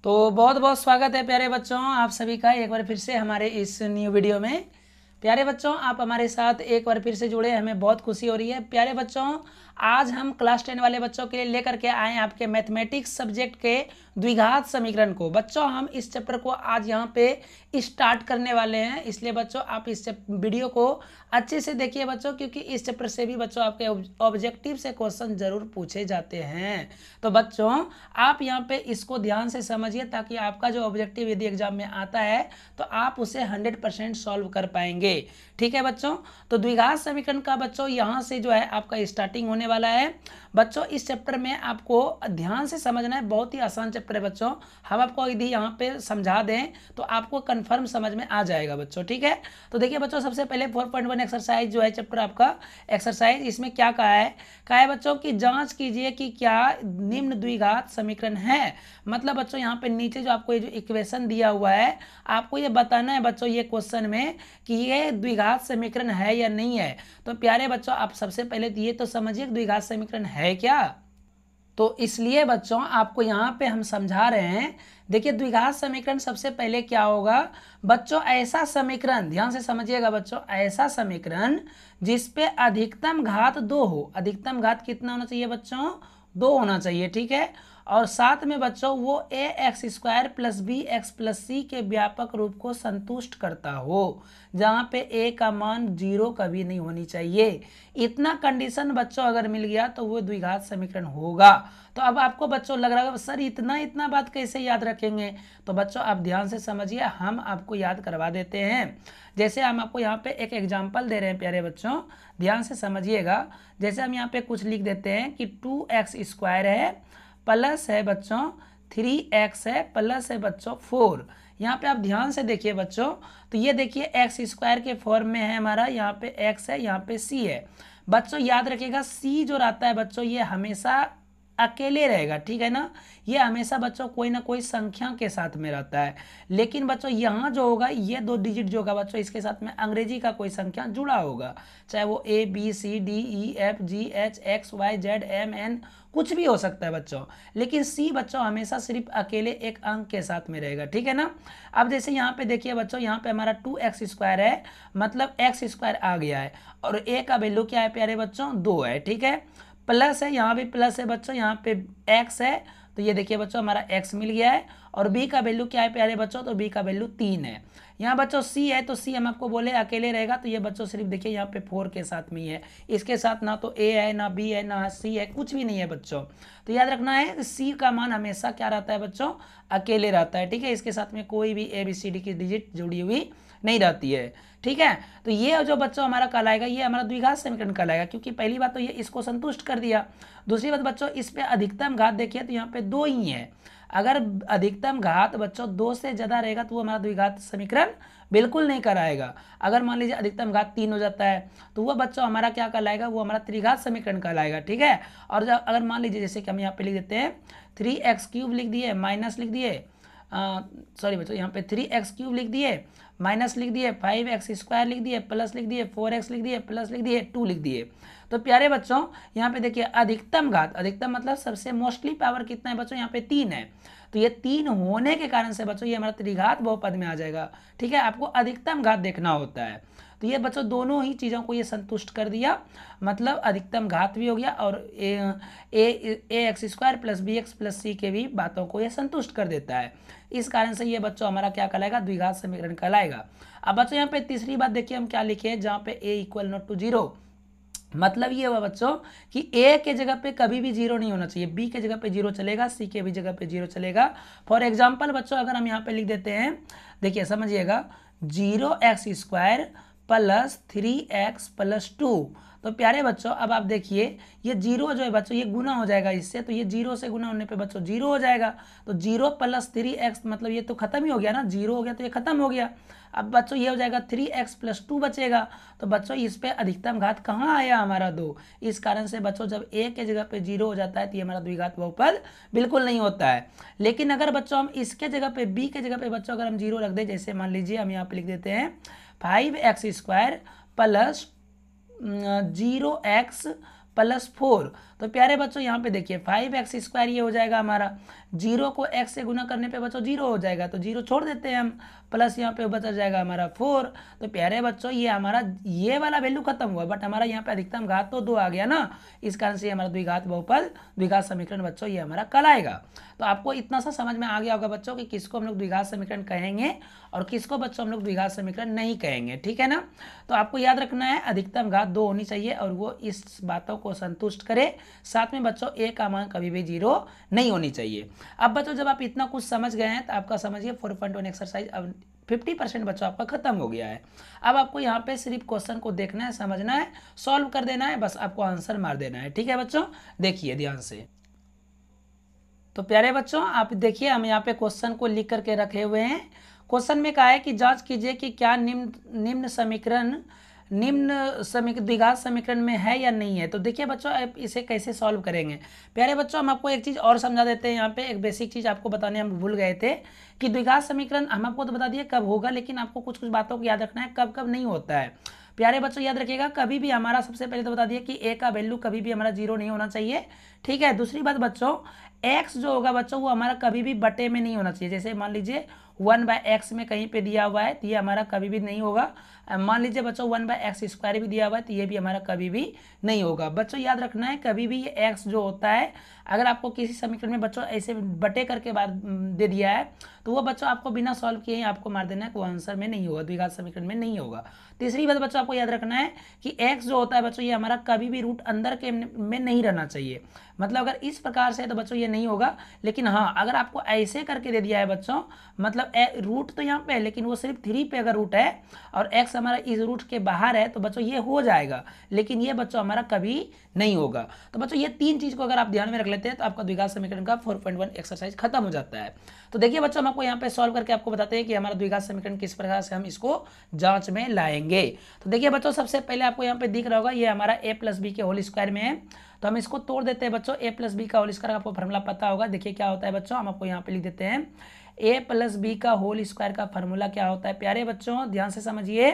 तो बहुत बहुत स्वागत है प्यारे बच्चों आप सभी का एक बार फिर से हमारे इस न्यू वीडियो में। प्यारे बच्चों आप हमारे साथ एक बार फिर से जुड़े, हमें बहुत खुशी हो रही है। प्यारे बच्चों आज हम क्लास 10 वाले बच्चों के लिए लेकर के आए हैं आपके मैथमेटिक्स सब्जेक्ट के द्विघात समीकरण को। बच्चों हम इस चैप्टर को आज यहाँ पे स्टार्ट करने वाले हैं, इसलिए बच्चों आप इस वीडियो को अच्छे से देखिए बच्चों, क्योंकि इस चैप्टर से भी बच्चों आपके ऑब्जेक्टिव से क्वेश्चन जरूर पूछे जाते हैं। तो बच्चों आप यहाँ पे इसको ध्यान से समझिए ताकि आपका जो ऑब्जेक्टिव यदि एग्जाम में आता है तो आप उसे 100% सॉल्व कर पाएंगे। ठीक है बच्चों, तो द्विघात समीकरण का बच्चों यहाँ से जो है आपका स्टार्टिंग होने वाला है। बच्चों इस चैप्टर में आपको ध्यान से समझना है, बहुत ही आसान चैप्टर है बच्चों। हम आपको यदि यहाँ पे समझा दें तो आपको कंफर्म समझ में आ जाएगा बच्चों। ठीक है, तो देखिए बच्चों सबसे पहले 4.1 एक्सरसाइज जो है चैप्टर आपका एक्सरसाइज, इसमें क्या कहा है बच्चों की जांच कीजिए कि क्या निम्न द्विघात समीकरण है। मतलब बच्चों यहाँ पे नीचे जो आपको ये जो इक्वेशन दिया हुआ है आपको ये बताना है बच्चों ये क्वेश्चन में कि ये द्विघात समीकरण है या नहीं है। तो प्यारे बच्चों आप सबसे पहले ये तो समझिए द्विघात समीकरण है क्या। तो इसलिए बच्चों आपको यहाँ पे हम समझा रहे हैं। देखिए द्विघात समीकरण सबसे पहले क्या होगा बच्चों, ऐसा समीकरण, ध्यान से समझिएगा बच्चों, ऐसा समीकरण जिसपे अधिकतम घात 2 हो। अधिकतम घात कितना होना चाहिए बच्चों, 2 होना चाहिए। ठीक है, और साथ में बच्चों वो ax² + bx + c के व्यापक रूप को संतुष्ट करता हो, जहाँ पे a का मान 0 कभी नहीं होनी चाहिए। इतना कंडीशन बच्चों अगर मिल गया तो वो द्विघात समीकरण होगा। तो अब आपको बच्चों लग रहा है सर इतना बात कैसे याद रखेंगे, तो बच्चों आप ध्यान से समझिए, हम आपको याद करवा देते हैं। जैसे हम आपको यहाँ पे एक एग्जाम्पल दे रहे हैं प्यारे बच्चों, ध्यान से समझिएगा। जैसे हम यहाँ पे कुछ लिख देते हैं कि 2x² है प्लस है बच्चों 3x है प्लस है बच्चों 4। यहाँ पे आप ध्यान से देखिए बच्चों, तो ये देखिए x² के फॉर्म में है हमारा, यहाँ पे x है यहाँ पे c है। बच्चों याद रखिएगा c जो रहता है बच्चों ये हमेशा अकेले रहेगा, ठीक है ना। ये हमेशा बच्चों कोई ना कोई संख्या के साथ में रहता है, लेकिन बच्चों यहाँ जो होगा ये 2 डिजिट जो होगा बच्चों इसके साथ में अंग्रेजी का कोई संख्या जुड़ा होगा, चाहे वो ABCDEFGHXYZMN कुछ भी हो सकता है बच्चों, लेकिन C बच्चों हमेशा सिर्फ अकेले एक अंक के साथ में रहेगा। ठीक है ना। अब जैसे यहाँ पे देखिए बच्चों, यहाँ पे हमारा 2x² है, मतलब x² आ गया है, और a का वैल्यू क्या है प्यारे बच्चों 2 है। ठीक है, प्लस है, यहाँ भी प्लस है बच्चों, यहाँ पे x है, तो ये देखिए बच्चों हमारा x मिल गया है। और b का वैल्यू क्या है प्यारे बच्चों, तो b का वैल्यू 3 है। यहाँ बच्चों c है, तो c हम आपको बोले अकेले रहेगा, तो ये बच्चों सिर्फ देखिए यहाँ पे 4 के साथ में ही है, इसके साथ ना तो a है ना b है ना c है, कुछ भी नहीं है बच्चों। तो याद रखना है c का मान हमेशा क्या रहता है बच्चों, अकेले रहता है। ठीक है, इसके साथ में कोई भी ABCD की डिजिट जुड़ी हुई नहीं रहती है। ठीक है, तो ये जो बच्चों हमारा कहलाएगा ये हमारा द्विघात समीकरण कहलाएगा, क्योंकि पहली बात तो ये इसको संतुष्ट कर दिया। दूसरी बात बच्चों इस पे अधिकतम घात देखिए तो यहाँ पे 2 ही है। अगर अधिकतम घात बच्चों 2 से ज़्यादा रहेगा तो वो हमारा द्विघात समीकरण बिल्कुल नहीं कराएगा। अगर मान लीजिए अधिकतम घात 3 हो जाता है तो वो बच्चों हमारा क्या कहलाएगा, वो हमारा त्रिघात समीकरण कहलाएगा। ठीक है, और जब अगर मान लीजिए जैसे कि हम यहाँ पे लिख देते हैं 3x³ लिख दिए माइनस लिख दिए, सॉरी बच्चों यहाँ पे 3x³ लिख दिए माइनस लिख दिए, 5x² लिख दिए प्लस लिख दिए, 4x लिख दिए प्लस लिख दिए, 2 लिख दिए। तो प्यारे बच्चों यहाँ पे देखिए अधिकतम घात, अधिकतम मतलब सबसे मोस्टली पावर कितना है बच्चों, यहाँ पे 3 है, तो ये 3 होने के कारण से बच्चों ये हमारा त्रिघात बहुपद में आ जाएगा। ठीक है, आपको अधिकतम घात देखना होता है। तो ये बच्चों दोनों ही चीज़ों को ये संतुष्ट कर दिया, मतलब अधिकतम घात भी हो गया और ax² + bx + c के भी बातों को ये संतुष्ट कर देता है। इस कारण से ये बच्चों हमारा क्या कहलाएगा, द्विघात समीकरण कहलाएगा। अब बच्चों यहाँ पे तीसरी बात देखिए हम क्या लिखे हैं, जहाँ पे a = 0, मतलब ये हुआ बच्चों कि a के जगह पे कभी भी 0 नहीं होना चाहिए, b के जगह पे 0 चलेगा, c के भी जगह पे 0 चलेगा। फॉर एग्जांपल बच्चों अगर हम यहाँ पे लिख देते हैं, देखिए समझिएगा 0x² + 3x + 2, तो प्यारे बच्चों अब आप देखिए ये 0 जो है बच्चों ये गुना हो जाएगा इससे, तो ये 0 से गुना होने पे बच्चों 0 हो जाएगा। तो 0 + 3x मतलब ये तो खत्म ही हो गया ना, 0 हो गया तो ये खत्म हो गया। अब बच्चों ये हो जाएगा 3x + 2 बचेगा। तो बच्चों इस पे अधिकतम घात कहाँ आया हमारा 2, इस कारण से बच्चों जब a के जगह पे 0 हो जाता है तो ये हमारा द्विघात बहुपद बिल्कुल नहीं होता है। लेकिन अगर बच्चों हम इसके जगह पे b के जगह पे बच्चों अगर हम 0 रख दें, जैसे मान लीजिए हम यहाँ पे लिख देते हैं 5x² + 0x +4। तो प्यारे बच्चों यहाँ पे देखिए 5x² ये हो जाएगा हमारा, 0 को x से गुना करने पे बच्चों 0 हो जाएगा, तो 0 छोड़ देते हैं हम, प्लस यहाँ पे बचा जाएगा हमारा 4। तो प्यारे बच्चों ये हमारा ये वाला वैल्यू खत्म हुआ, बट हमारा यहाँ पे अधिकतम घात तो 2 आ गया ना, इस कारण से हमारा द्विघात बहुपद द्विघात समीकरण बच्चों ये हमारा कहलाएगा। तो आपको इतना सा समझ में आ गया होगा बच्चों कि किसको हम लोग द्विघात समीकरण कहेंगे और किसको बच्चों हम लोग द्विघात समीकरण नहीं कहेंगे, ठीक है ना। तो आपको याद रखना है अधिकतम घात 2 होनी चाहिए और वो इस बातों को संतुष्ट करे, साथ में बच्चों a का मान कभी भी 0 नहीं होनी चाहिए। अब बच्चों जब आप इतना कुछ समझ गए हैं तो आपका समझिए 4.1 एक्सरसाइज अब 50% बच्चों आपका खत्म हो गया है। अब आपको यहाँ पे सिर्फ क्वेश्चन को देखना है, समझना है, सॉल्व कर देना है, बस आपको आंसर मार देना है, ठीक है बच्चों। देखिए ध्यान से, तो प्यारे बच्चों आप देखिए हम यहाँ पे क्वेश्चन को लिख करके रखे हुए हैं। क्वेश्चन में कहा है कि जांच कीजिए कि क्या निम्न समीकरण द्विघात समीकरण में है या नहीं है। तो देखिए बच्चों आप इसे कैसे सॉल्व करेंगे। प्यारे बच्चों हम आपको एक चीज़ और समझा देते हैं, यहाँ पे एक बेसिक चीज़ आपको बताने हम भूल गए थे कि द्विघात समीकरण हम आपको तो बता दिए कब होगा, लेकिन आपको कुछ कुछ बातों को याद रखना है कब कब नहीं होता है। प्यारे बच्चों याद रखिएगा कभी भी हमारा, सबसे पहले तो बता दिए कि a का वैल्यू कभी भी हमारा 0 नहीं होना चाहिए, ठीक है। दूसरी बात बच्चों x जो होगा बच्चों वो हमारा कभी भी बटे में नहीं होना चाहिए। जैसे मान लीजिए 1/x में कहीं पे दिया हुआ है तो ये हमारा कभी भी नहीं होगा। मान लीजिए बच्चों 1/x² भी दिया हुआ है तो ये भी हमारा कभी भी नहीं होगा। बच्चों याद रखना है कभी भी ये x जो होता है अगर आपको किसी समीकरण में बच्चों ऐसे बटे करके बाद दे दिया है तो वो बच्चों आपको बिना सॉल्व किए ही आपको मार देना है कि वो आंसर में नहीं होगा, द्विघात समीकरण में नहीं होगा। तीसरी बात बच्चों आपको याद रखना है कि x जो होता है बच्चों ये हमारा कभी भी रूट अंदर के में नहीं रहना चाहिए। मतलब अगर इस प्रकार से है तो बच्चों ये नहीं होगा, लेकिन हाँ अगर आपको ऐसे करके दे दिया है बच्चों, मतलब रूट तो यहाँ पे है लेकिन वो सिर्फ 3 पे अगर रूट है और x हमारा इस रूट के बाहर है तो बच्चों ये हो जाएगा, लेकिन ये बच्चों हमारा कभी नहीं होगा। तो बच्चों ये 3 चीज़ को अगर आप ध्यान में रख लेते हैं तो आपका द्विघात समीकरण का 4.1 एक्सरसाइज खत्म हो जाता है। तो देखिए बच्चों हम आपको यहाँ पे सॉल्व करके आपको बताते हैं कि हमारा द्विघात समीकरण किस प्रकार से हम इसको जांच में लाएंगे। तो देखिए बच्चों सबसे पहले आपको यहाँ पे दिख रहा होगा ये हमारा a+b के होल स्क्वायर में है, तो हम इसको तोड़ देते हैं बच्चों। a+b का होल स्क्वायर आपको फॉर्मूला पता होगा, देखिए क्या होता है बच्चों, हम आपको यहाँ पे लिख देते हैं a+b का होल स्क्वायर का फॉर्मूला क्या होता है। प्यारे बच्चों ध्यान से समझिए,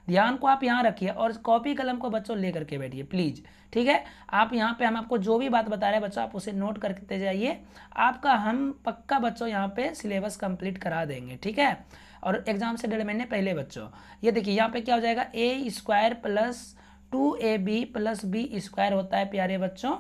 ध्यान को आप यहाँ रखिए और कॉपी कलम को बच्चों ले करके बैठिए प्लीज, ठीक है। आप यहाँ पे हम आपको जो भी बात बता रहे हैं बच्चों आप उसे नोट करते जाइए, आपका हम पक्का बच्चों यहाँ पे सिलेबस कंप्लीट करा देंगे, ठीक है। और एग्जाम से 1.5 महीने पहले बच्चों ये देखिए यहाँ पे क्या हो जाएगा a² + 2ab + b² होता है प्यारे बच्चों,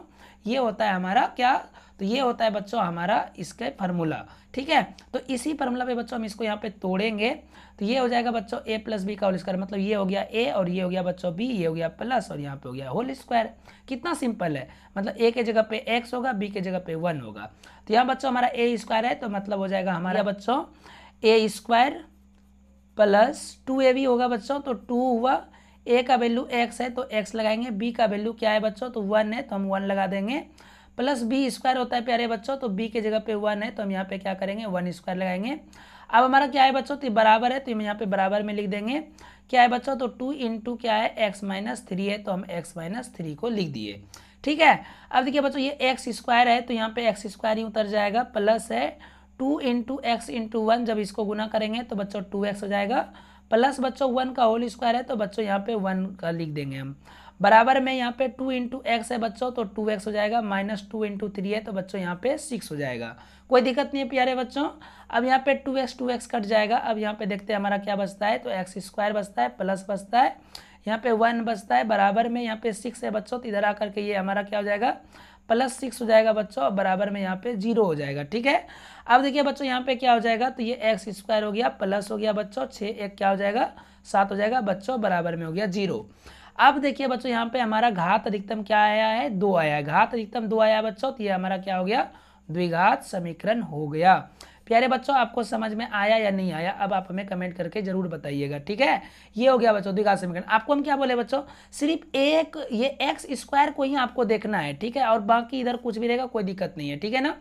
ये होता है हमारा क्या, तो ये होता है बच्चों हमारा इसका फार्मूला, ठीक है। तो इसी फार्मूला पे बच्चों हम इसको यहाँ पे तोड़ेंगे तो ये हो जाएगा बच्चों a+b का होल स्क्वायर, मतलब ये हो गया a और ये हो गया बच्चों b, ये हो गया प्लस और यहाँ पे हो गया होल स्क्वायर। कितना सिंपल है, मतलब a के जगह पे x होगा, b के जगह पे 1 होगा। तो यहाँ बच्चों हमारा a² है तो मतलब हो जाएगा हमारा बच्चों a² + 2ab होगा बच्चों, तो 2 हुआ, a का वैल्यू x है तो x लगाएंगे, b का वैल्यू क्या है बच्चों तो 1 है तो हम 1 लगा देंगे, प्लस b² होता है प्यारे बच्चों, तो b के जगह पे 1 है तो हम यहाँ पे क्या करेंगे 1² लगाएंगे। अब हमारा क्या है बच्चों तो बराबर है तो हम यहाँ पे बराबर में लिख देंगे, क्या है बच्चों तो 2 × क्या है x-3 है तो हम x-3 को लिख दिए, ठीक है। अब देखिए बच्चों ये x² है तो यहाँ पे x² ही उतर जाएगा, प्लस है 2 × x × 1, जब इसको गुना करेंगे तो बच्चों 2x हो जाएगा, प्लस बच्चों 1 का होल स्क्वायर है तो बच्चों यहाँ पे 1 का लिख देंगे हम, बराबर में यहाँ पे 2 × x है बच्चों तो 2x हो जाएगा, -2 × 3 है तो बच्चों यहाँ पे 6 हो जाएगा, कोई दिक्कत नहीं है प्यारे बच्चों। अब यहाँ पे 2x कट जाएगा, अब यहाँ पे देखते हैं हमारा क्या बचता है तो x² बचता है, प्लस बचता है, यहाँ पे 1 बचता है, बराबर में यहाँ पे 6 है बच्चों, तो इधर आकर के ये हमारा क्या हो जाएगा +6 हो जाएगा बच्चों, और बराबर में यहाँ पे 0 हो जाएगा, ठीक है। अब देखिए बच्चों यहाँ पे क्या हो जाएगा तो ये x² हो गया, प्लस हो गया बच्चों 6, 1 क्या हो जाएगा 7 हो जाएगा बच्चों, बराबर में हो गया 0। अब देखिए बच्चों यहाँ पे हमारा घात अधिकतम क्या आया है 2 आया है, घात अधिकतम 2 आया बच्चों, तो ये हमारा क्या हो गया द्विघात समीकरण हो गया। प्यारे बच्चों आपको समझ में आया या नहीं आया, अब आप हमें कमेंट करके जरूर बताइएगा, ठीक है। ये हो गया बच्चों द्विघात समीकरण। आपको हम क्या बोले बच्चों, सिर्फ एक ये x² को ही आपको देखना है, ठीक है, और बाकी इधर कुछ भी रहेगा कोई दिक्कत नहीं है, ठीक है ना।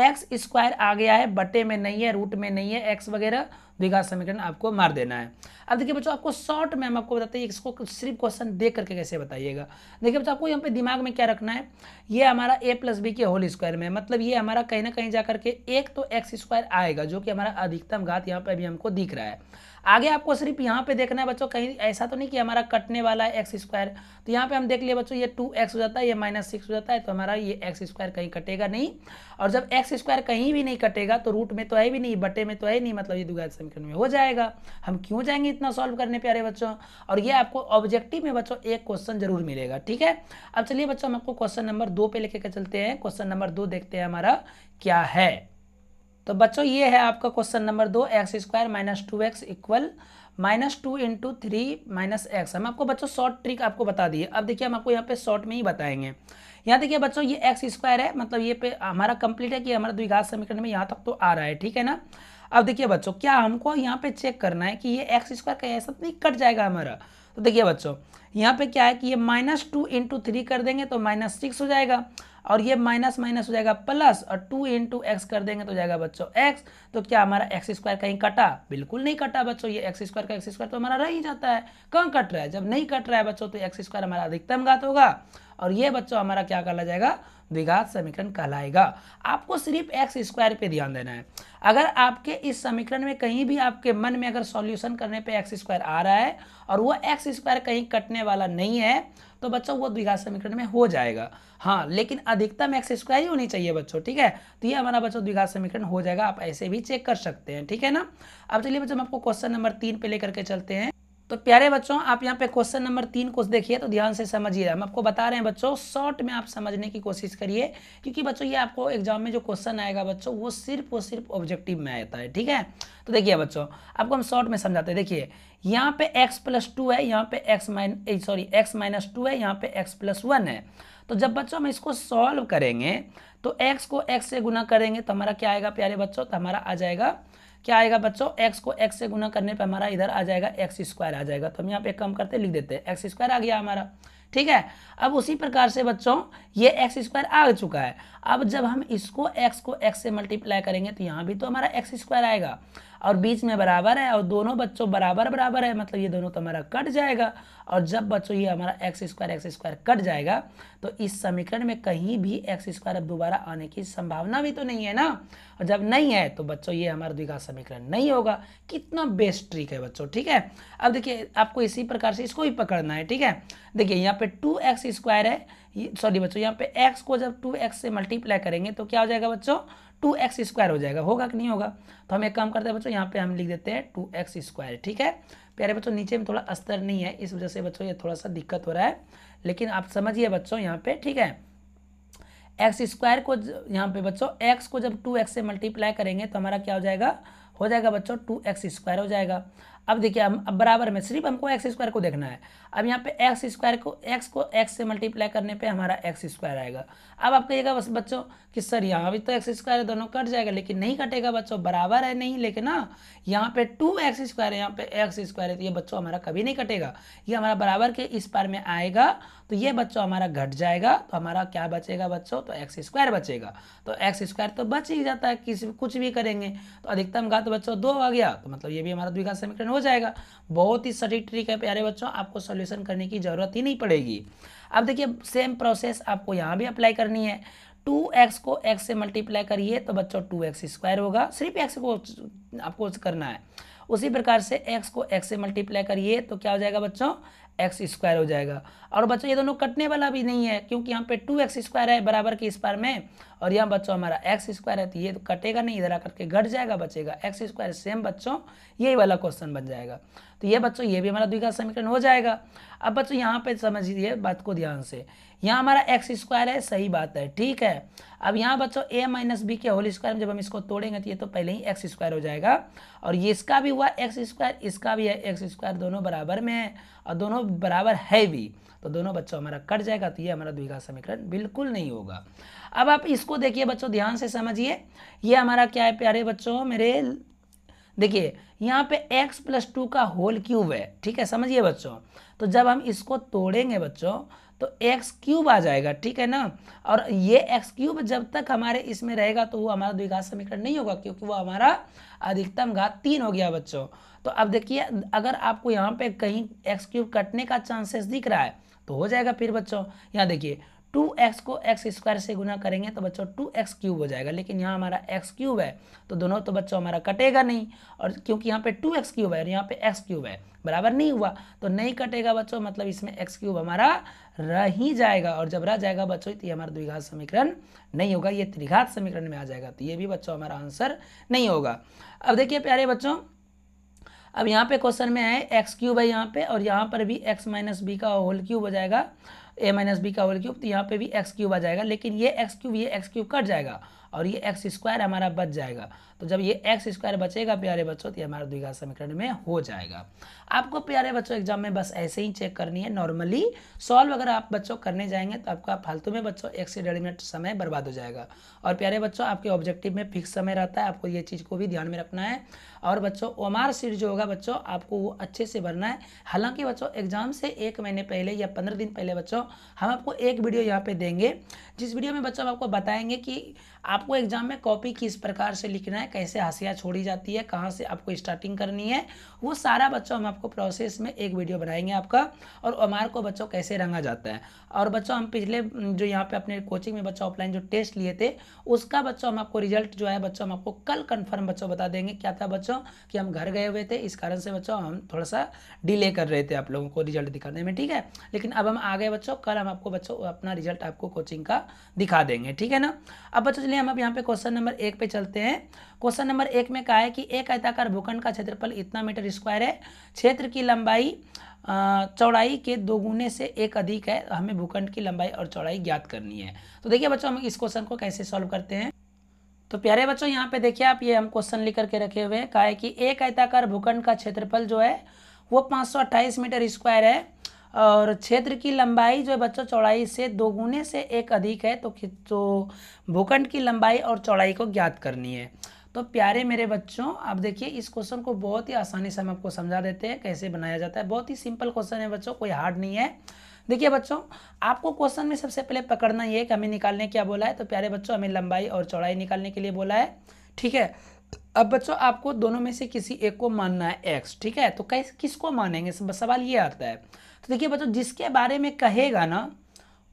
x² आ गया है, बटे में नहीं है, रूट में नहीं है x वगैरह, द्विघात समीकरण आपको मार देना है। अब देखिए बच्चों, आपको शॉर्ट में हम आपको बताते हैं, इसको सिर्फ क्वेश्चन देख करके कैसे बताइएगा। देखिए बच्चों, आपको यहाँ पे दिमाग में क्या रखना है, ये हमारा a प्लस बी के होल स्क्वायर में, मतलब ये हमारा कहीं ना कहीं जा करके एक तो एक्स स्क्वायर आएगा, जो कि हमारा अधिकतम घात यहाँ पे अभी हमको दिख रहा है। आगे आपको सिर्फ यहाँ पे देखना है बच्चों, कहीं ऐसा तो नहीं कि हमारा कटने वाला है एक्स स्क्वायर, तो यहाँ पे हम देख लिए बच्चों, ये 2x हो जाता है, ये -6 हो जाता है, तो हमारा ये एक्स स्क्वायर कहीं कटेगा नहीं। और जब एक्स स्क्वायर कहीं भी नहीं कटेगा तो रूट में तो है भी नहीं, बटे में तो है नहीं, मतलब ये द्विघात समीकरण में हो जाएगा। हम क्यों जाएंगे इतना सॉल्व करने प्यारे बच्चों, और ये आपको ऑब्जेक्टिव में बच्चों एक क्वेश्चन जरूर मिलेगा, ठीक है। अब चलिए बच्चों, हम आपको क्वेश्चन नंबर 2 पे लेके चलते हैं। क्वेश्चन नंबर 2 देखते हैं हमारा क्या है। तो बच्चों, ये है आपका question number 2, x square -2x equal -2 × 3 - x। हम आपको बच्चों शॉर्ट ट्रिक आपको बता दिए। अब देखिए, हम आपको यहाँ पे शॉर्ट में ही बताएंगे। यहाँ देखिए बच्चों, ये एक्स स्क्वायर है, मतलब ये पे हमारा कंप्लीट है कि हमारा द्विघात समीकरण में यहाँ तक तो आ रहा है, ठीक है ना। अब देखिए बच्चों, क्या हमको यहाँ पे चेक करना है कि ये एक्स स्क्वायर कहीं ऐसा नहीं कट जाएगा हमारा। तो देखिए बच्चों, यहाँ पे क्या है कि ये -2 × 3 कर देंगे तो -6 हो जाएगा, और ये माइनस माइनस हो जाएगा प्लस, और 2 × x कर देंगे तो जाएगा बच्चों x। तो क्या हमारा एक्स स्क्वायर कहीं कटा? बिल्कुल नहीं कटा बच्चों। ये एक्स स्क्वायर का एक्स स्क्वायर तो हमारा रह ही जाता है। कहाँ कट रहा है? जब नहीं कट रहा है बच्चों, तो एक्स स्क्वायर हमारा अधिकतम घात होगा, और ये बच्चों हमारा क्या कहला जाएगा? द्विघात समीकरण कहलाएगा। आपको सिर्फ एक्स स्क्वायर पे ध्यान देना है। अगर आपके इस समीकरण में कहीं भी आपके मन में अगर सॉल्यूशन करने पे एक्स स्क्वायर आ रहा है और वो एक्स स्क्वायर कहीं कटने वाला नहीं है, तो बच्चों वो द्विघात समीकरण में हो जाएगा। हाँ, लेकिन अधिकतम एक्स स्क्वायर ही होनी चाहिए बच्चों, ठीक है। तो ये हमारा बच्चों द्विघात समीकरण हो जाएगा। आप ऐसे भी चेक कर सकते हैं, ठीक है ना। अब चलिए बच्चों, हम आपको क्वेश्चन नंबर 3 पे लेकर के चलते हैं। तो प्यारे बच्चों, आप यहाँ पे क्वेश्चन नंबर 3 को देखिए तो ध्यान से समझिए। हम आपको बता रहे हैं बच्चों, शॉर्ट में आप समझने की कोशिश करिए, क्योंकि बच्चों ये आपको एग्जाम में जो क्वेश्चन आएगा बच्चों, वो सिर्फ ऑब्जेक्टिव में आता है, ठीक है। तो देखिए बच्चों, आपको हम शॉर्ट में समझाते हैं। देखिए, यहाँ पे x+2 है, यहाँ पे x -2 है, यहाँ पे x+1 है। तो जब बच्चों हम इसको सॉल्व करेंगे तो x को x से गुना करेंगे तो हमारा क्या आएगा प्यारे बच्चों? तो हमारा आ जाएगा, क्या आएगा बच्चों? x को x से गुना करने पे हमारा इधर आ जाएगा x स्क्वायर आ जाएगा। तो हम यहाँ पे कम करते लिख देते हैं, x स्क्वायर आ गया हमारा, ठीक है। अब उसी प्रकार से बच्चों ये x स्क्वायर आ चुका है। अब जब हम इसको x को x से मल्टीप्लाई करेंगे तो यहाँ भी तो हमारा x स्क्वायर आएगा, और बीच में बराबर है, और दोनों बच्चों बराबर बराबर है, मतलब ये दोनों तो हमारा कट जाएगा। और जब बच्चों ये हमारा एक्स स्क्वायर कट जाएगा तो इस समीकरण में कहीं भी एक्स स्क्वायर अब दोबारा आने की संभावना भी तो नहीं है ना। और जब नहीं है तो बच्चों ये हमारा द्विघात समीकरण नहीं होगा। कितना बेस्ट ट्रिक है बच्चों, ठीक है। अब देखिए, आपको इसी प्रकार से इसको भी पकड़ना है, ठीक है। देखिए, यहाँ पे 2x स्क्वायर है, सॉरी बच्चों, यहाँ पे x को जब 2x से मल्टीप्लाई करेंगे तो क्या हो जाएगा बच्चों? 2x स्क्वायर हो जाएगा। होगा कि नहीं होगा? तो हम एक काम करते हैं बच्चों, यहाँ पे हम लिख देते हैं 2x स्क्वायर, ठीक है। प्यारे बच्चों, नीचे में थोड़ा अस्तर नहीं है, इस वजह से बच्चों ये थोड़ा सा दिक्कत हो रहा है, लेकिन आप समझिए बच्चों यहाँ पे, ठीक है। एक्स स्क्वायर को यहाँ पे बच्चों x को जब 2x से मल्टीप्लाई करेंगे तो हमारा क्या हो जाएगा? हो जाएगा बच्चों 2x स्क्वायर हो जाएगा। अब देखिए, हम अब बराबर में सिर्फ हमको एक्स स्क्वायर को देखना है। अब यहाँ पे एक्स स्क्वायर को x से मल्टीप्लाई करने पे हमारा एक्स स्क्वायर आएगा। अब आप कहिएगा बस बच्चों कि सर यहाँ भी तो एक्स स्क्वायर है, दोनों कट जाएगा, लेकिन नहीं कटेगा बच्चों, बराबर है नहीं, लेकिन ना यहाँ पे 2x स्क्वायर है, यहाँ पे एक्स स्क्वायर है, तो ये बच्चों हमारा कभी नहीं कटेगा, ये हमारा बराबर के इस पार में आएगा, तो ये बच्चों हमारा घट जाएगा, तो हमारा क्या बचेगा बच्चों? तो एक्स स्क्वायर बचेगा। तो एक्स स्क्वायर तो बच ही जाता है, किसी कुछ भी करेंगे तो अधिकतम घात बच्चों 2 आ गया, तो मतलब ये भी हमारा द्विघात समीकरण हो जाएगा। बहुत ही सटीक ट्रिक है प्यारे बच्चों, आपको सॉल्यूशन करने की जरूरत ही नहीं पड़ेगी। अब देखिए, सेम प्रोसेस आपको यहाँ भी अप्लाई करनी है। 2x को x से मल्टीप्लाई करिए तो बच्चों 2x स्क्वायर होगा, सिर्फ x को आपको करना है। उसी प्रकार से x को x से मल्टीप्लाई करिए तो क्या हो जाएगा बच्चों? एक्स स्क्वायर हो जाएगा। और बच्चों ये दोनों कटने वाला भी नहीं है, क्योंकि यहाँ पे 2x स्क्वायर है बराबर के इस पार में, और यहाँ बच्चों हमारा एक्स स्क्वायर है, तो ये तो कटेगा नहीं, इधर आकर के घट जाएगा, बचेगा एक्स स्क्वायर। सेम बच्चों यही वाला क्वेश्चन बन जाएगा। तो ये बच्चों ये भी हमारा द्विघात समीकरण हो जाएगा। अब बच्चों यहाँ पे समझिए बात को ध्यान से, यहाँ हमारा एक्स स्क्वायर है, सही बात है, ठीक है। अब यहाँ बच्चों a - b के होल स्क्वायर में जब हम इसको तोड़ेंगे तो ये तो पहले ही एक्स स्क्वायर हो जाएगा, और ये इसका भी हुआ एक्स स्क्वायर, इसका भी है एक्स स्क्वायर, दोनों बराबर में है और दोनों बराबर है भी, तो दोनों बच्चों हमारा कट जाएगा, तो ये हमारा द्विघात समीकरण बिल्कुल नहीं होगा। अब आप इसको देखिए बच्चों, ध्यान से समझिए, ये हमारा क्या है प्यारे बच्चों मेरे? देखिए, यहाँ पे x+2 का होल क्यूब है, ठीक है, समझिए बच्चों। तो जब हम इसको तोड़ेंगे बच्चों तो एक्स क्यूब आ जाएगा, ठीक है ना। और ये एक्स क्यूब जब तक हमारे इसमें रहेगा तो वो हमारा द्विघात समीकरण नहीं होगा, क्योंकि वो हमारा अधिकतम घात 3 हो गया बच्चों। तो अब देखिए, अगर आपको यहाँ पे कहीं एक्स क्यूब कटने का चांसेस दिख रहा है तो हो जाएगा फिर बच्चों। यहाँ देखिए 2x को एक्स स्क्वायर से गुना करेंगे तो बच्चों 2x क्यूब हो जाएगा, लेकिन यहाँ हमारा x क्यूब है तो दोनों तो बच्चों हमारा कटेगा नहीं, और क्योंकि यहाँ पे 2x क्यूब है और यहाँ पे x क्यूब है, बराबर नहीं हुआ तो नहीं कटेगा बच्चों, मतलब इसमें x क्यूब हमारा रह ही जाएगा, और जब रह जाएगा बच्चों तो ये हमारा द्विघात समीकरण नहीं होगा, ये त्रिघात समीकरण में आ जाएगा, तो ये भी बच्चों हमारा आंसर नहीं होगा। अब देखिए प्यारे बच्चों, अब यहाँ पे क्वेश्चन में है एक्स क्यूब है यहाँ पे, और यहाँ पर भी एक्स माइनस बी का होल क्यूब हो जाएगा, ए माइनस बी का होल क्यूब, तो यहाँ पे भी एक्स क्यूब आ जाएगा, लेकिन ये एक्स क्यूब कट जाएगा और ये एक्स स्क्वायर हमारा बच जाएगा। तो जब ये एक्स स्क्वायर बचेगा प्यारे बच्चों तो ये हमारा द्विघात समीकरण में हो जाएगा। आपको प्यारे बच्चों एग्जाम में बस ऐसे ही चेक करनी है, नॉर्मली सॉल्व अगर आप बच्चों करने जाएंगे तो आपका फालतू में बच्चों 1 से 1.5 मिनट समय बर्बाद हो जाएगा। और प्यारे बच्चों आपके ऑब्जेक्टिव में फिक्स समय रहता है, आपको ये चीज़ को भी ध्यान में रखना है। और बच्चों ओमार सीट जो होगा बच्चों आपको वो अच्छे से भरना है। हालांकि बच्चों एग्जाम से 1 महीने पहले या 15 दिन पहले बच्चों हम आपको एक वीडियो यहाँ पे देंगे, जिस वीडियो में बच्चों हम आपको बताएंगे कि आपको एग्जाम में कॉपी किस प्रकार से लिखना है, कैसे हाशिया छोड़ी जाती है, कहाँ से आपको स्टार्टिंग करनी है, वो सारा बच्चों हम आपको प्रोसेस में एक वीडियो बनाएंगे आपका, और ओमार को बच्चों कैसे रंगा जाता है। और बच्चों हम पिछले जो यहाँ पे अपने कोचिंग में बच्चों ऑफलाइन जो टेस्ट लिए थे उसका बच्चों हम आपको रिजल्ट जो है बच्चों हम आपको कल कंफर्म बच्चों बता देंगे। क्या था बच्चों कि हम घर गए हुए थे, इस कारण से बच्चों हम थोड़ा सा डिले कर रहे थे आप लोगों को रिजल्ट दिखाने में, ठीक है। लेकिन अब हम आ गए बच्चों, कल हम आपको बच्चों अपना रिजल्ट आपको कोचिंग का दिखा देंगे, ठीक है ना। अब बच्चों चलिए हम अब यहाँ पे क्वेश्चन नंबर 1 पे चलते हैं। क्वेश्चन नंबर 1 में कहा है कि एक आयताकार भूखंड का क्षेत्रफल इतना मीटर स्क्वायर है, क्षेत्र की लंबाई चौड़ाई के 2 गुने से 1 अधिक है, हमें भूखंड की लंबाई और चौड़ाई ज्ञात करनी है। तो देखिए बच्चों हम इस क्वेश्चन को कैसे सॉल्व करते हैं। तो प्यारे बच्चों यहाँ पे देखिए आप, ये हम क्वेश्चन लिख करके रखे हुए हैं। कहा है कि एक आयताकार भूखंड का क्षेत्रफल जो है वो 528 मीटर स्क्वायर है, और क्षेत्र की लंबाई जो है बच्चों चौड़ाई से 2 गुने से 1 अधिक है, तो भूखंड की लंबाई और चौड़ाई को ज्ञात करनी है। तो प्यारे मेरे बच्चों आप देखिए इस क्वेश्चन को बहुत ही आसानी से हम आपको समझा देते हैं कैसे बनाया जाता है। बहुत ही सिंपल क्वेश्चन है बच्चों, कोई हार्ड नहीं है। देखिए बच्चों आपको क्वेश्चन में सबसे पहले पकड़ना ये है कि हमें निकालने क्या बोला है। तो प्यारे बच्चों हमें लंबाई और चौड़ाई निकालने के लिए बोला है, ठीक है। अब बच्चों आपको दोनों में से किसी एक को मानना है एक्स, ठीक है। तो किसको मानेंगे, सवाल ये आता है। तो देखिए बच्चों जिसके बारे में कहेगा ना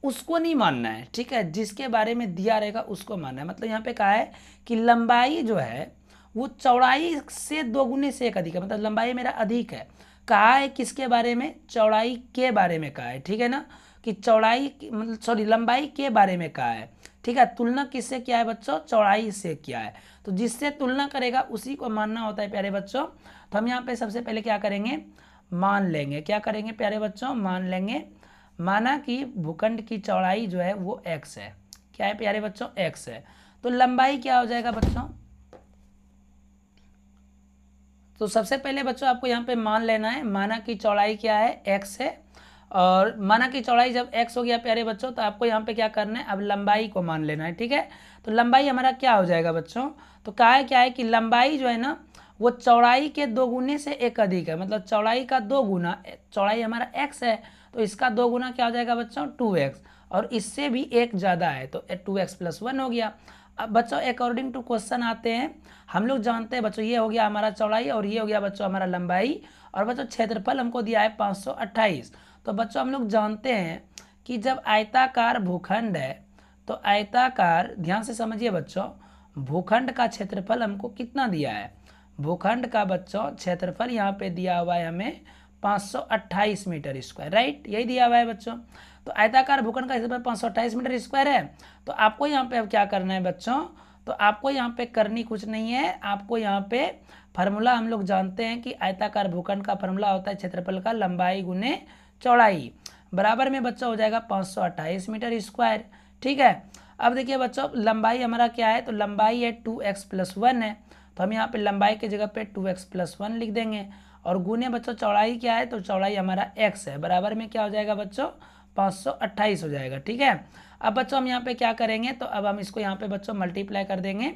उसको नहीं मानना है, ठीक है, जिसके बारे में दिया रहेगा उसको मानना है। मतलब यहाँ पे कहा है कि लंबाई जो है वो चौड़ाई से 2 गुने से 1 अधिक है, मतलब लंबाई मेरा अधिक है। कहा है किसके बारे में, चौड़ाई के बारे में कहा है, ठीक है ना, कि चौड़ाई मतलब सॉरी लंबाई के बारे में कहा है, ठीक है। तुलना किससे किया है बच्चों, चौड़ाई से किया है। तो जिससे तुलना करेगा उसी को मानना होता है प्यारे बच्चों। तो हम यहाँ पे सबसे पहले क्या करेंगे, मान लेंगे। क्या करेंगे प्यारे बच्चों, मान लेंगे। माना कि भूखंड की चौड़ाई जो है वो x है। क्या है प्यारे बच्चों, x है। तो लंबाई क्या हो जाएगा बच्चों, तो सबसे पहले बच्चों आपको यहाँ पे मान लेना है, माना कि चौड़ाई क्या है, x है। और माना कि चौड़ाई जब x हो गया प्यारे बच्चों तो आपको यहाँ पे क्या करना है, अब लंबाई को मान लेना है, ठीक है। तो लंबाई हमारा क्या हो जाएगा बच्चों, तो कहा है क्या है कि लंबाई जो है ना वो चौड़ाई के 2 गुने से 1 अधिक है, मतलब चौड़ाई का 2 गुना, चौड़ाई हमारा x है तो इसका 2 गुना क्या हो जाएगा बच्चों 2x, और इससे भी 1 ज़्यादा है तो 2x + 1 हो गया। अब बच्चों अकॉर्डिंग टू क्वेश्चन आते हैं, हम लोग जानते हैं बच्चों ये हो गया हमारा चौड़ाई और ये हो गया बच्चों हमारा लंबाई, और बच्चों क्षेत्रफल हमको दिया है 528। तो बच्चों हम लोग जानते हैं कि जब आयताकार भूखंड है तो आयताकार, ध्यान से समझिए बच्चों, भूखंड का क्षेत्रफल हमको कितना दिया है, भूखंड का बच्चों क्षेत्रफल यहाँ पे दिया हुआ है हमें 528 मीटर स्क्वायर, राइट, यही दिया हुआ है बच्चों। तो आयताकार भूखंड का क्षेत्रफल 528 मीटर स्क्वायर है। तो आपको यहाँ पे अब क्या करना है बच्चों, तो आपको यहाँ पे करनी कुछ नहीं है, आपको यहाँ पे फार्मूला हम लोग जानते हैं कि आयताकार भूखंड का फार्मूला होता है क्षेत्रफल का लंबाई गुने चौड़ाई, बराबर में बच्चों हो जाएगा 528 मीटर स्क्वायर, ठीक है। अब देखिए बच्चों लंबाई हमारा क्या है, तो लंबाई है 2x + 1 है, तो हम यहाँ पे लंबाई की जगह पे 2x + 1 लिख देंगे, और गुने बच्चों चौड़ाई क्या है, तो चौड़ाई हमारा x है, बराबर में क्या हो जाएगा बच्चों 528 हो जाएगा, ठीक है। अब बच्चों हम यहाँ पे क्या करेंगे, तो अब हम इसको यहाँ पे बच्चों मल्टीप्लाई कर देंगे।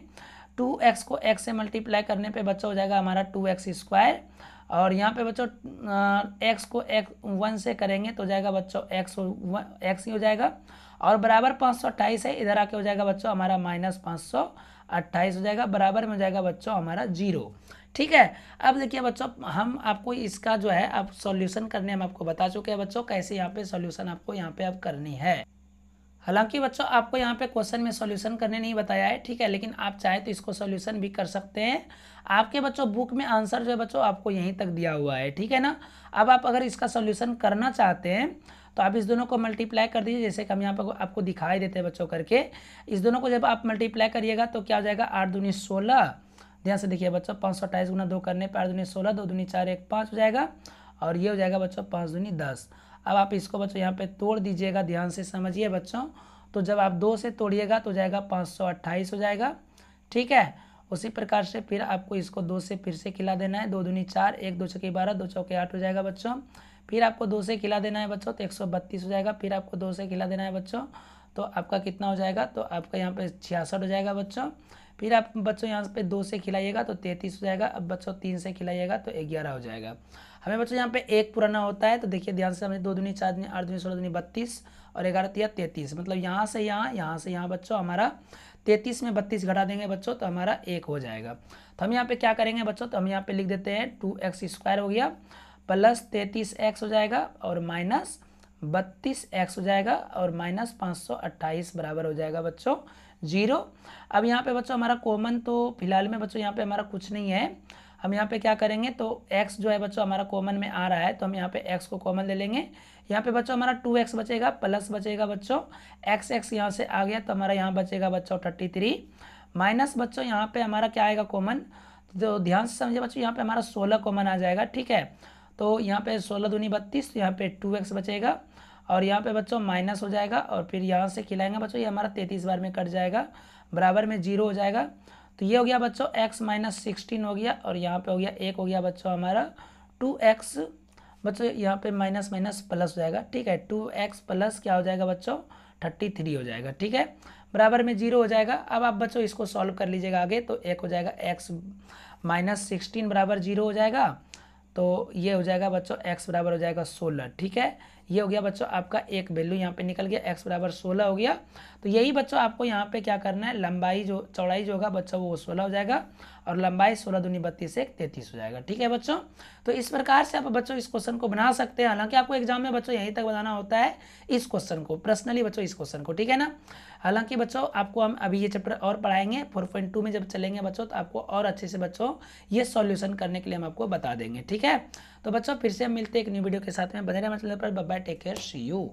2x को x से मल्टीप्लाई करने पे बच्चों हो जाएगा हमारा 2x स्क्वायर, और यहाँ पे बच्चों एक्स को x1 से करेंगे तो हो जाएगा बच्चों एक्स ही हो जाएगा, और बराबर 528 है, इधर आके हो जाएगा बच्चों हमारा -528 हो जाएगा, बराबर में हो जाएगा बच्चों हमारा 0। ठीक है, अब देखिए बच्चों हम आपको इसका जो है अब सॉल्यूशन करने हम आपको बता चुके हैं बच्चों, कैसे यहाँ पे सॉल्यूशन आपको यहाँ पे अब करनी है। हालांकि बच्चों आपको यहाँ पे क्वेश्चन में सॉल्यूशन करने नहीं बताया है, ठीक है, लेकिन आप चाहे तो इसको सॉल्यूशन भी कर सकते हैं। आपके बच्चों बुक में आंसर जो है बच्चों आपको यहीं तक दिया हुआ है, ठीक है ना। अब आप अगर इसका सॉल्यूशन करना चाहते हैं तो आप इस दोनों को मल्टीप्लाई कर दीजिए, जैसे कि हम यहाँ पर आपको दिखाई देते हैं बच्चों करके। इस दोनों को जब आप मल्टीप्लाई करिएगा तो क्या हो जाएगा, 8 दूनी 16, ध्यान से देखिए बच्चों 528 गुना 2 करने पर 8 दूनी 16, 2 दूनी 4 1 5 हो जाएगा, और ये हो जाएगा बच्चों 5 दूनी 10। अब आप इसको बच्चों यहाँ पे तोड़ दीजिएगा, ध्यान से समझिए बच्चों। तो जब आप 2 से तोड़िएगा तो जाएगा 528 हो जाएगा, ठीक है। उसी प्रकार से फिर आपको इसको 2 से फिर से खिला देना है, 2 दूनी 4, 1 2 छके 12, 2 चौके 8 हो जाएगा बच्चों। फिर आपको 2 से खिला देना है बच्चों तो 132 हो जाएगा, फिर आपको 2 से खिला देना है बच्चों तो आपका कितना हो जाएगा, तो आपका यहाँ पे 66 हो जाएगा बच्चों। फिर आप बच्चों यहाँ पे 2 से खिलाइएगा तो 33 हो जाएगा, अब बच्चों 3 से खिलाइएगा तो 11 हो जाएगा। हमें बच्चों यहाँ पे एक पुराना होता है, तो देखिए ध्यान से समझिए, 2 दूनी 4 दूनी 8 दूनी 16 दूनी 32 और 11 तिया 33, मतलब यहाँ से यहाँ, यहाँ से यहाँ बच्चों हमारा 33 में 32 घटा देंगे बच्चों तो हमारा 1 हो जाएगा। तो हम यहाँ पे क्या करेंगे बच्चों, तो हम यहाँ पे लिख देते हैं 2x² हो गया प्लस 33x हो जाएगा और माइनस 32x हो जाएगा और माइनस 528 बराबर हो जाएगा बच्चों 0। अब यहाँ पे बच्चों हमारा कॉमन तो फिलहाल में बच्चों यहाँ पे हमारा कुछ नहीं है। हम यहाँ पे क्या करेंगे, तो x जो है बच्चों हमारा कॉमन में आ रहा है, तो हम यहाँ पे x को कॉमन ले लेंगे। यहाँ पे बच्चों हमारा 2x बचेगा प्लस बचेगा बच्चों x यहाँ से आ गया तो हमारा यहाँ बचेगा बच्चों 33, माइनस बच्चों यहाँ पे हमारा क्या आएगा कॉमन, तो ध्यान से समझिए बच्चों यहाँ पे हमारा 16 कॉमन आ जाएगा, ठीक है। तो यहाँ पे 16 दूनी 32, तो यहाँ पे 2x बचेगा और यहाँ पे बच्चों माइनस हो जाएगा और फिर यहाँ से खिलाएंगे बच्चों, ये हमारा 33 बार में कट जाएगा, बराबर में 0 हो जाएगा। तो ये हो गया बच्चों x - 16 हो गया और यहाँ पे हो गया 1 हो गया बच्चों हमारा 2x, बच्चों यहाँ पे माइनस माइनस प्लस हो जाएगा, ठीक है। 2x प्लस क्या हो जाएगा बच्चों 33 हो जाएगा, ठीक है, बराबर में 0 हो जाएगा। अब आप बच्चों इसको सॉल्व कर लीजिएगा आगे, तो 1 हो जाएगा x - 16 बराबर 0 हो जाएगा, तो ये हो जाएगा बच्चों x बराबर हो जाएगा 16, ठीक है। ये हो गया बच्चों आपका एक वैल्यू यहाँ पे निकल गया, x बराबर 16 हो गया। तो यही बच्चों आपको यहाँ पे क्या करना है, लंबाई जो चौड़ाई जो होगा बच्चों वो 16 हो जाएगा और लंबाई 16 दूनी 32 से 33 हो जाएगा, ठीक है बच्चों। तो इस प्रकार से आप बच्चों इस क्वेश्चन को बना सकते हैं। हालांकि आपको एग्जाम में बच्चों यहीं तक बनाना होता है इस क्वेश्चन को, पर्सनली बच्चों इस क्वेश्चन को, ठीक है ना। हालांकि बच्चों आपको हम अभी ये चैप्टर और पढ़ाएंगे 4.2 में जब चलेंगे बच्चों, तो आपको और अच्छे से बच्चों ये सॉल्यूशन करने के लिए हम आपको बता देंगे, ठीक है। तो बच्चों फिर से हम मिलते हैं एक न्यू वीडियो के साथ में, बने रहे हमारे चैनल पर। Bye bye, take care, see you.